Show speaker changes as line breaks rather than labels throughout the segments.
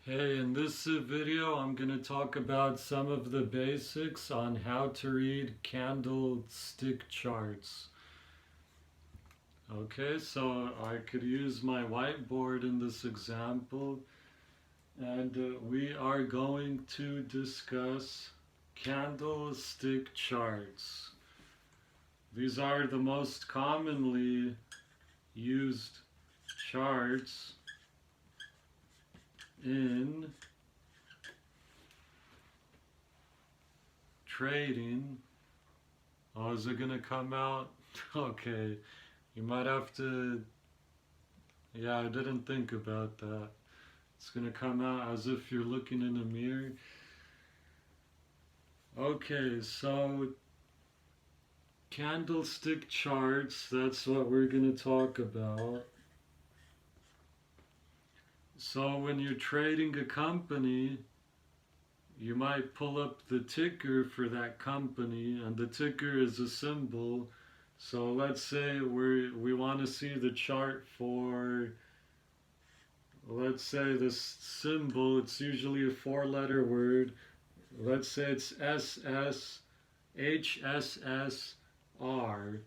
Hey, in this video I'm going to talk about some of the basics on how to read candlestick charts. Okay, so I could use my whiteboard in this example, and we are going to discuss candlestick charts. These are the most commonly used charts in trading. Oh, is it gonna come out? Okay, you might have to. Yeah, I didn't think about that. It's gonna come out as if you're looking in a mirror. Okay, so candlestick charts, that's what we're gonna talk about. So when you're trading a company, you might pull up the ticker for that company, and the ticker is a symbol. So let's say we want to see the chart for, let's say this symbol, it's usually a four-letter word. Let's say it's SSHSSR.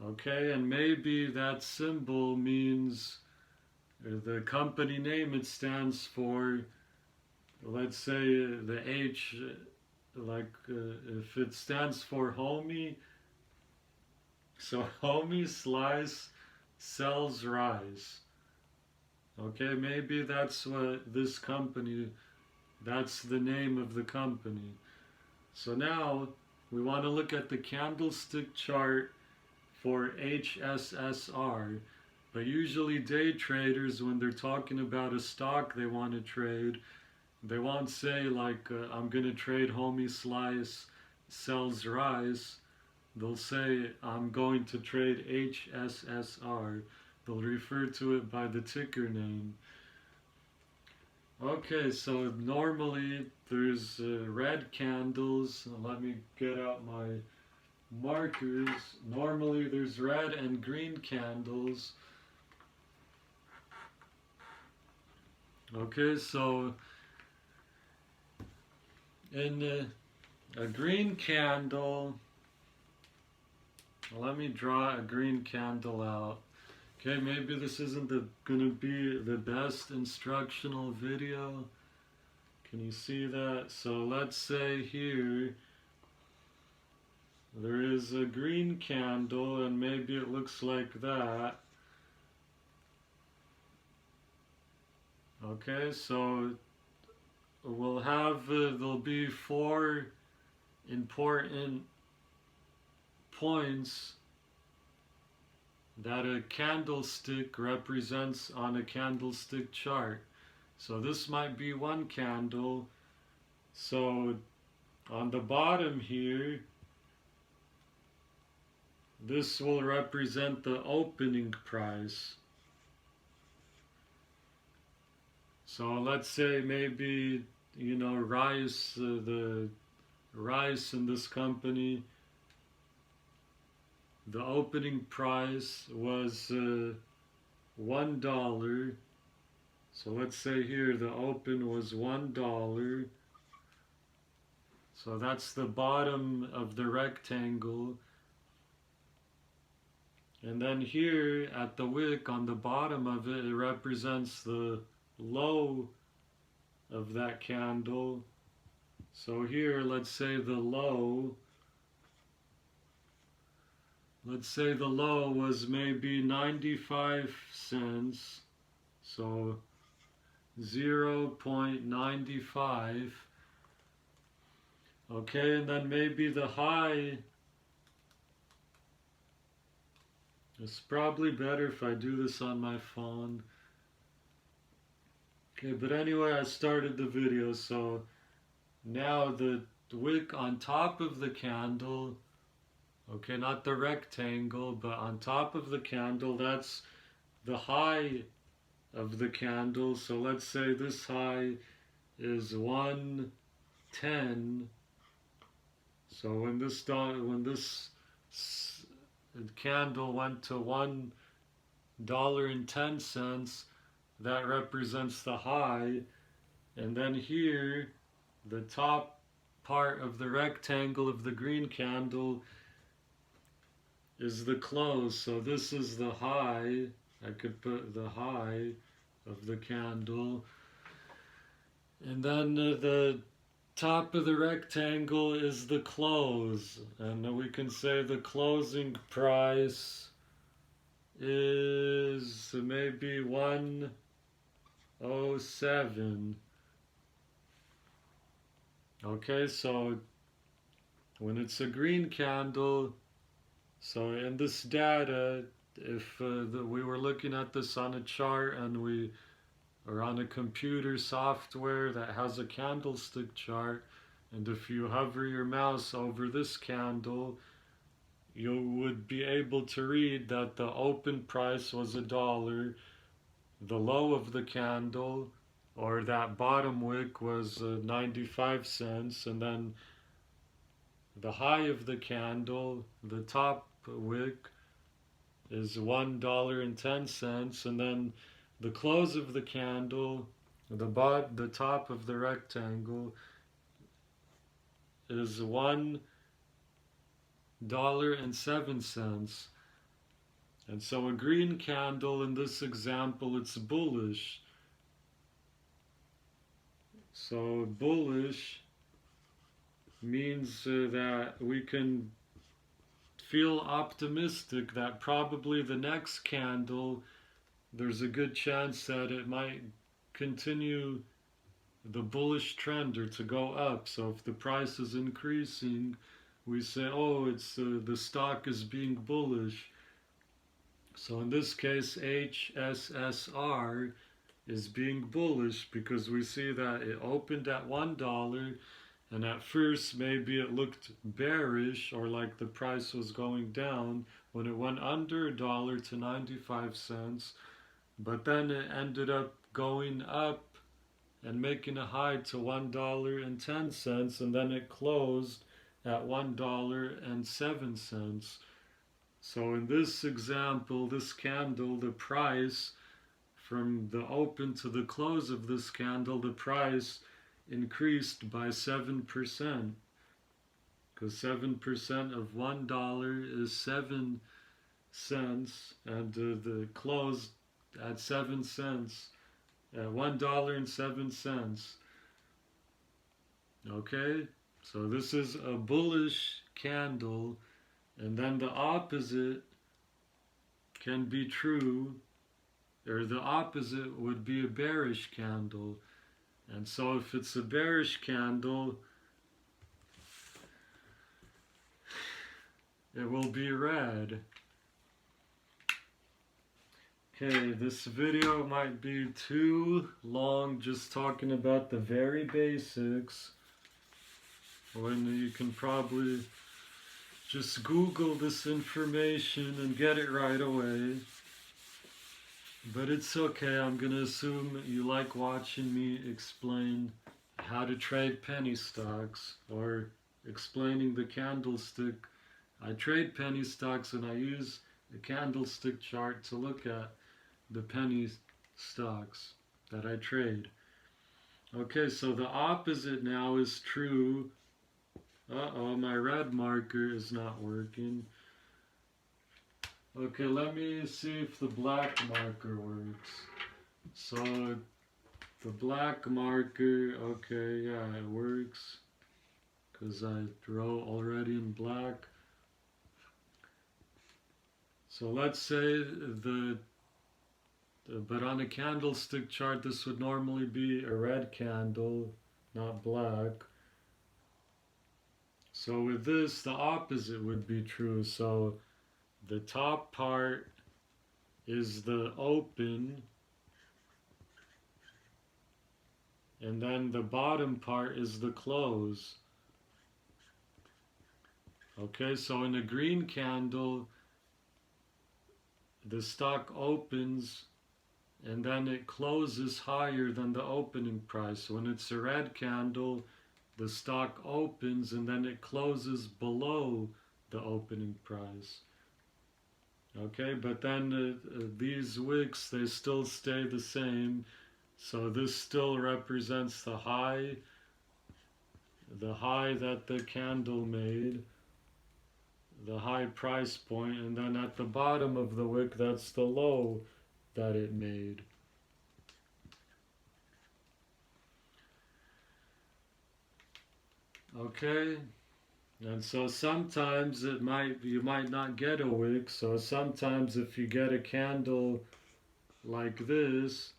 Okay, and maybe that symbol means the company name it stands for. Let's say the H, if it stands for homie, so homie slice sells rice. Okay, maybe that's what this company, that's the name of the company. So now we want to look at the candlestick chart for HSSR. But usually day traders, when they're talking about a stock they want to trade, they won't say like, I'm going to trade homie slice sells rice. They'll say, I'm going to trade HSSR. They'll refer to it by the ticker name. Okay, so normally there's red candles. Let me get out my markers. Normally there's red and green candles. Okay, so in a green candle, let me draw a green candle out. Okay, maybe this isn't gonna be the best instructional video. Can you see that? So let's say here there is a green candle, and maybe it looks like that. Okay, so we'll have, there'll be four important points that a candlestick represents on a candlestick chart. So this might be one candle. So on the bottom here, this will represent the opening price. So let's say maybe, rice, the rice in this company, the opening price was $1. So let's say here the open was $1. So that's the bottom of the rectangle. And then here at the wick on the bottom of it, it represents the low of that candle. So here, let's say the low was maybe 95 cents. So 0.95. Okay, and then maybe the high, it's probably better if I do this on my phone. Okay, but anyway, I started the video, so now the wick on top of the candle, okay, not the rectangle, but on top of the candle, that's the high of the candle. So let's say this high is 110. So when this candle went to $1.10, that represents the high. And then here, the top part of the rectangle of the green candle is the close. So this is the high. I could put the high of the candle. And then the top of the rectangle is the close. And we can say the closing price is maybe 107. Okay, so when it's a green candle, so in this data, if we were looking at this on a chart and we or on a computer software that has a candlestick chart, and if you hover your mouse over this candle, you would be able to read that the open price was $1, the low of the candle, or that bottom wick, was 95 cents, and then the high of the candle, the top wick, is $1.10, and then the close of the candle, the top of the rectangle, is $1.07. And so a green candle in this example, it's bullish. So bullish means that we can feel optimistic that probably the next candle, there's a good chance that it might continue the bullish trend or to go up. So if the price is increasing, we say, oh, it's the stock is being bullish. So in this case, HSSR is being bullish because we see that it opened at $1, and at first maybe it looked bearish or like the price was going down when it went under $1 to 95 cents. But then it ended up going up and making a high to $1.10, and then it closed at $1.07. So in this example, this candle, the price from the open to the close of this candle, the price increased by 7%. Because 7% of $1 is 7 cents, and the close at 7 cents, at $1.07. Okay, so this is a bullish candle, and then the opposite can be true, or the opposite would be a bearish candle. And so if it's a bearish candle, it will be red. Okay, this video might be too long just talking about the very basics, when you can probably just Google this information and get it right away. But it's okay, I'm going to assume you like watching me explain how to trade penny stocks, or explaining the candlestick. I trade penny stocks and I use a candlestick chart to look at the penny stocks that I trade. Okay, so the opposite now is true. Uh-oh, my red marker is not working. Okay, let me see if the black marker works. So, the black marker, okay, yeah, it works, because I wrote already in black. So let's say but on a candlestick chart, this would normally be a red candle, not black. So with this, the opposite would be true. So the top part is the open, and then the bottom part is the close. Okay, so in a green candle, the stock opens and then it closes higher than the opening price. When it's a red candle, the stock opens and then it closes below the opening price. Okay, but then these wicks, they still stay the same. So this still represents the high that the candle made, the high price point, and then at the bottom of the wick, that's the low that it made. Okay, and so sometimes you might not get a wick. So sometimes if you get a candle like this,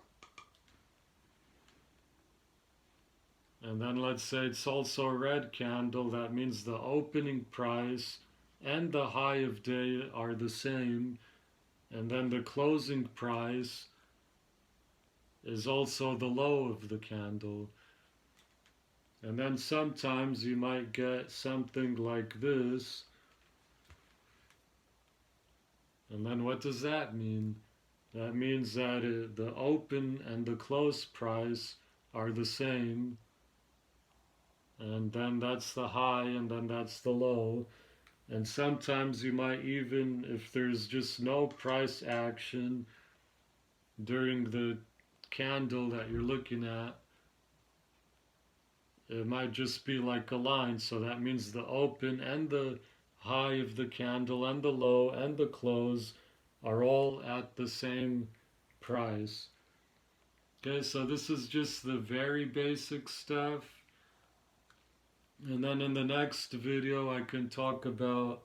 and then let's say it's also a red candle, that means the opening price and the high of day are the same, and then the closing price is also the low of the candle. And then sometimes you might get something like this. And then what does that mean? That means that the open and the close price are the same. And then that's the high, and then that's the low. And sometimes you might even, if there's just no price action during the candle that you're looking at, it might just be like a line. So that means the open and the high of the candle and the low and the close are all at the same price. Okay, so this is just the very basic stuff. And then in the next video I can talk about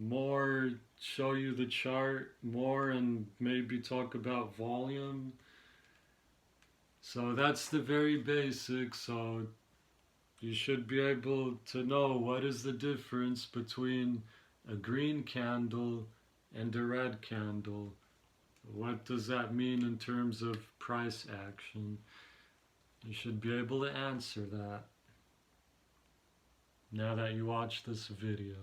more, show you the chart more, and maybe talk about volume. So that's the very basic. So you should be able to know what is the difference between a green candle and a red candle. What does that mean in terms of price action? You should be able to answer that now that you watch this video.